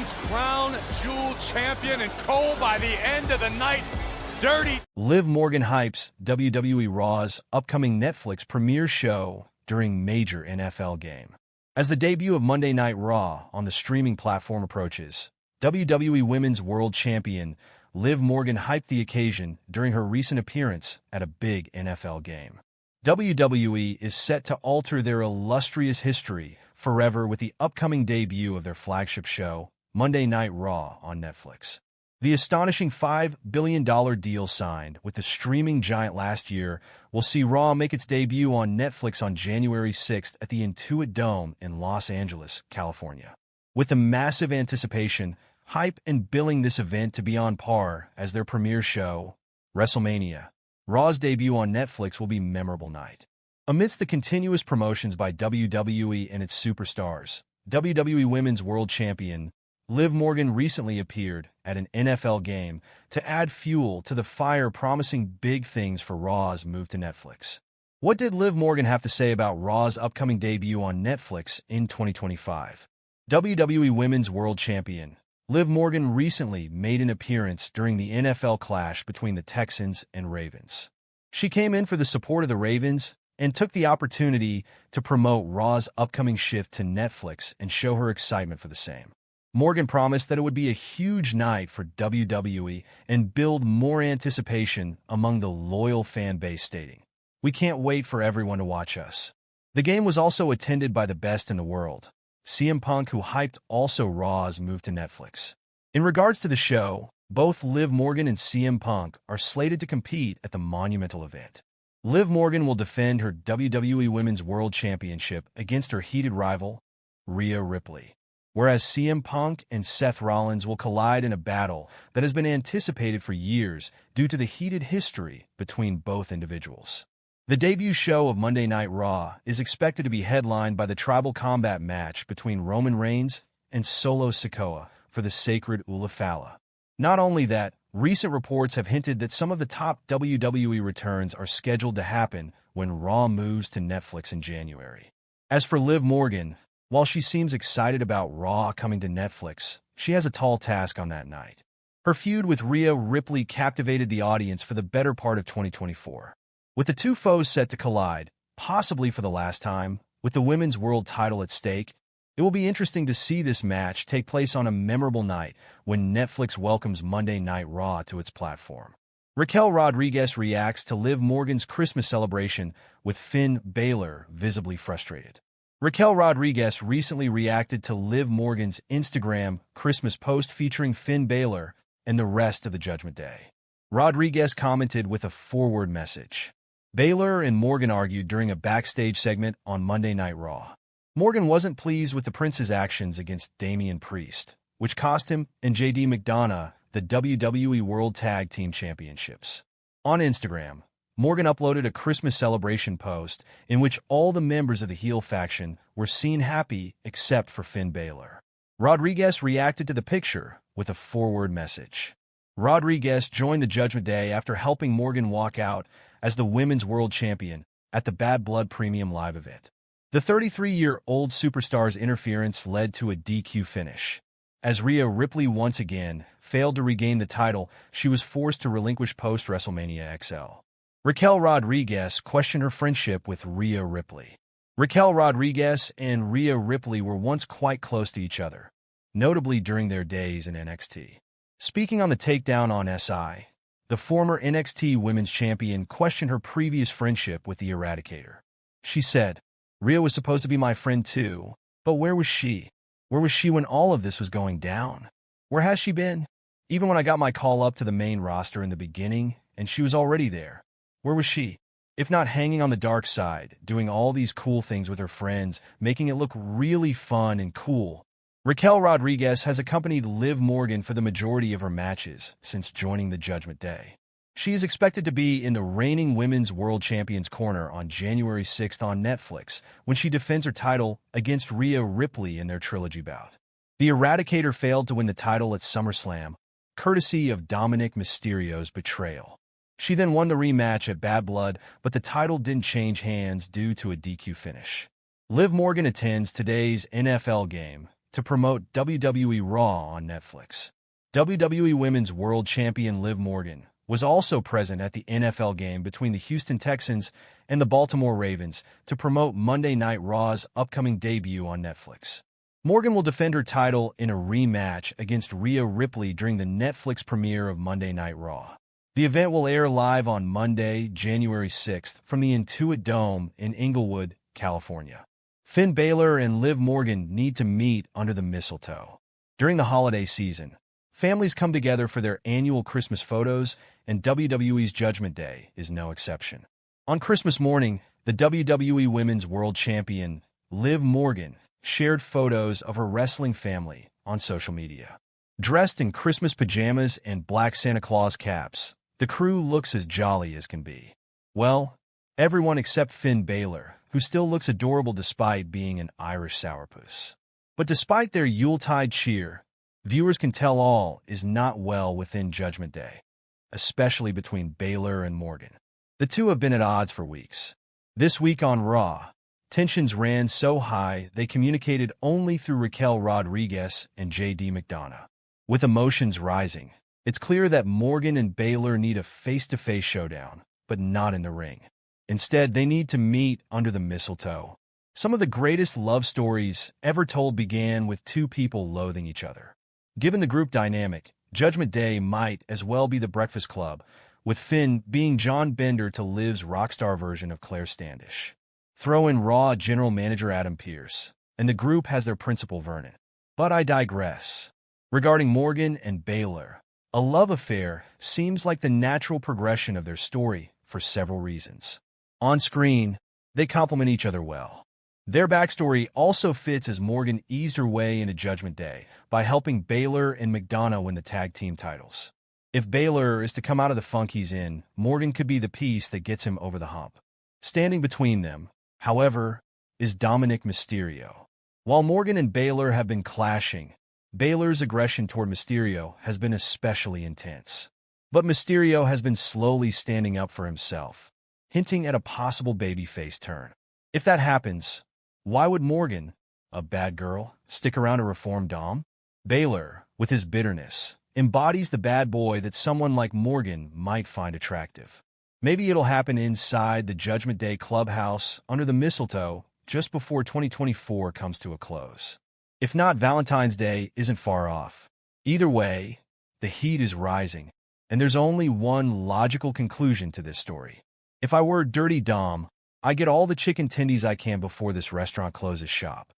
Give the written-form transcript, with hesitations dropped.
WWE's crown jewel champion and cold by the end of the night. Dirty. Liv Morgan hypes WWE Raw's upcoming Netflix premiere show during major NFL game. As the debut of Monday Night Raw on the streaming platform approaches, WWE Women's World Champion Liv Morgan hyped the occasion during her recent appearance at a big NFL game. WWE is set to alter their illustrious history forever with the upcoming debut of their flagship show, Monday Night Raw, on Netflix. The astonishing $5 billion deal signed with the streaming giant last year will see Raw make its debut on Netflix on January 6th at the Intuit Dome in Los Angeles, California. With the massive anticipation, hype, and billing this event to be on par as their premiere show, WrestleMania, Raw's debut on Netflix will be a memorable night. Amidst the continuous promotions by WWE and its superstars, WWE Women's World Champion Liv Morgan recently appeared at an NFL game to add fuel to the fire, promising big things for Raw's move to Netflix. What did Liv Morgan have to say about Raw's upcoming debut on Netflix in 2025? WWE Women's World Champion Liv Morgan recently made an appearance during the NFL clash between the Texans and Ravens. She came in for the support of the Ravens and took the opportunity to promote Raw's upcoming shift to Netflix and show her excitement for the same. Morgan promised that it would be a huge night for WWE and build more anticipation among the loyal fan base, stating, "We can't wait for everyone to watch us." The game was also attended by the best in the world, CM Punk, who hyped also Raw's move to Netflix. In regards to the show, both Liv Morgan and CM Punk are slated to compete at the Monumental event. Liv Morgan will defend her WWE Women's World Championship against her heated rival, Rhea Ripley, whereas CM Punk and Seth Rollins will collide in a battle that has been anticipated for years due to the heated history between both individuals. The debut show of Monday Night Raw is expected to be headlined by the tribal combat match between Roman Reigns and Solo Sikoa for the sacred Ula Fala. Not only that, recent reports have hinted that some of the top WWE returns are scheduled to happen when Raw moves to Netflix in January. As for Liv Morgan, while she seems excited about Raw coming to Netflix, she has a tall task on that night. Her feud with Rhea Ripley captivated the audience for the better part of 2024. With the two foes set to collide, possibly for the last time, with the women's world title at stake, it will be interesting to see this match take place on a memorable night when Netflix welcomes Monday Night Raw to its platform. Raquel Rodriguez reacts to Liv Morgan's Christmas celebration with Finn Balor visibly frustrated. Raquel Rodriguez recently reacted to Liv Morgan's Instagram Christmas post featuring Finn Balor and the rest of the Judgment Day. Rodriguez commented with a forward message. Balor and Morgan argued during a backstage segment on Monday Night Raw. Morgan wasn't pleased with the Prince's actions against Damian Priest, which cost him and JD McDonough the WWE World Tag Team Championships. On Instagram, Morgan uploaded a Christmas celebration post in which all the members of the heel faction were seen happy except for Finn Balor. Rodriguez reacted to the picture with a forward message. Rodriguez joined the Judgment Day after helping Morgan walk out as the Women's World Champion at the Bad Blood Premium Live event. The 33-year-old superstar's interference led to a DQ finish. As Rhea Ripley once again failed to regain the title, she was forced to relinquish post-WrestleMania XL. Raquel Rodriguez questioned her friendship with Rhea Ripley. Raquel Rodriguez and Rhea Ripley were once quite close to each other, notably during their days in NXT. Speaking on the takedown on SI, the former NXT Women's Champion questioned her previous friendship with the Eradicator. She said, "Rhea was supposed to be my friend too, but where was she? Where was she when all of this was going down? Where has she been? Even when I got my call up to the main roster in the beginning, and she was already there. Where was she? If not hanging on the dark side, doing all these cool things with her friends, making it look really fun and cool." Raquel Rodriguez has accompanied Liv Morgan for the majority of her matches since joining the Judgment Day. She is expected to be in the reigning Women's World Champion's corner on January 6th on Netflix when she defends her title against Rhea Ripley in their trilogy bout. The Eradicator failed to win the title at SummerSlam, courtesy of Dominic Mysterio's betrayal. She then won the rematch at Bad Blood, but the title didn't change hands due to a DQ finish. Liv Morgan attends today's NFL game to promote WWE Raw on Netflix. WWE Women's World Champion Liv Morgan was also present at the NFL game between the Houston Texans and the Baltimore Ravens to promote Monday Night Raw's upcoming debut on Netflix. Morgan will defend her title in a rematch against Rhea Ripley during the Netflix premiere of Monday Night Raw. The event will air live on Monday, January 6th from the Intuit Dome in Inglewood, California. Finn Balor and Liv Morgan need to meet under the mistletoe. During the holiday season, families come together for their annual Christmas photos, and WWE's Judgment Day is no exception. On Christmas morning, the WWE Women's World Champion, Liv Morgan, shared photos of her wrestling family on social media. Dressed in Christmas pajamas and black Santa Claus caps, the crew looks as jolly as can be. Well, everyone except Finn Balor, who still looks adorable despite being an Irish sourpuss. But despite their Yuletide cheer, viewers can tell all is not well within Judgment Day, especially between Balor and Morgan. The two have been at odds for weeks. This week on Raw, tensions ran so high they communicated only through Raquel Rodriguez and J.D. McDonough. With emotions rising, it's clear that Morgan and Balor need a face-to-face showdown, but not in the ring. Instead, they need to meet under the mistletoe. Some of the greatest love stories ever told began with two people loathing each other. Given the group dynamic, Judgment Day might as well be the Breakfast Club, with Finn being John Bender to Liv's rockstar version of Claire Standish. Throw in Raw General Manager Adam Pearce, and the group has their principal Vernon. But I digress. Regarding Morgan and Balor, a love affair seems like the natural progression of their story for several reasons. On screen, they complement each other well. Their backstory also fits as Morgan eased her way into Judgment Day by helping Balor and McDonough win the tag team titles. If Balor is to come out of the funk he's in, Morgan could be the piece that gets him over the hump. Standing between them, however, is Dominic Mysterio. While Morgan and Balor have been clashing, Balor's aggression toward Mysterio has been especially intense. But Mysterio has been slowly standing up for himself, hinting at a possible babyface turn. If that happens, why would Morgan, a bad girl, stick around to reform Dom? Balor, with his bitterness, embodies the bad boy that someone like Morgan might find attractive. Maybe it'll happen inside the Judgment Day clubhouse under the mistletoe just before 2024 comes to a close. If not, Valentine's Day isn't far off. Either way, the heat is rising, and there's only one logical conclusion to this story. If I were Dirty Dom, I get all the chicken tendies I can before this restaurant closes shop.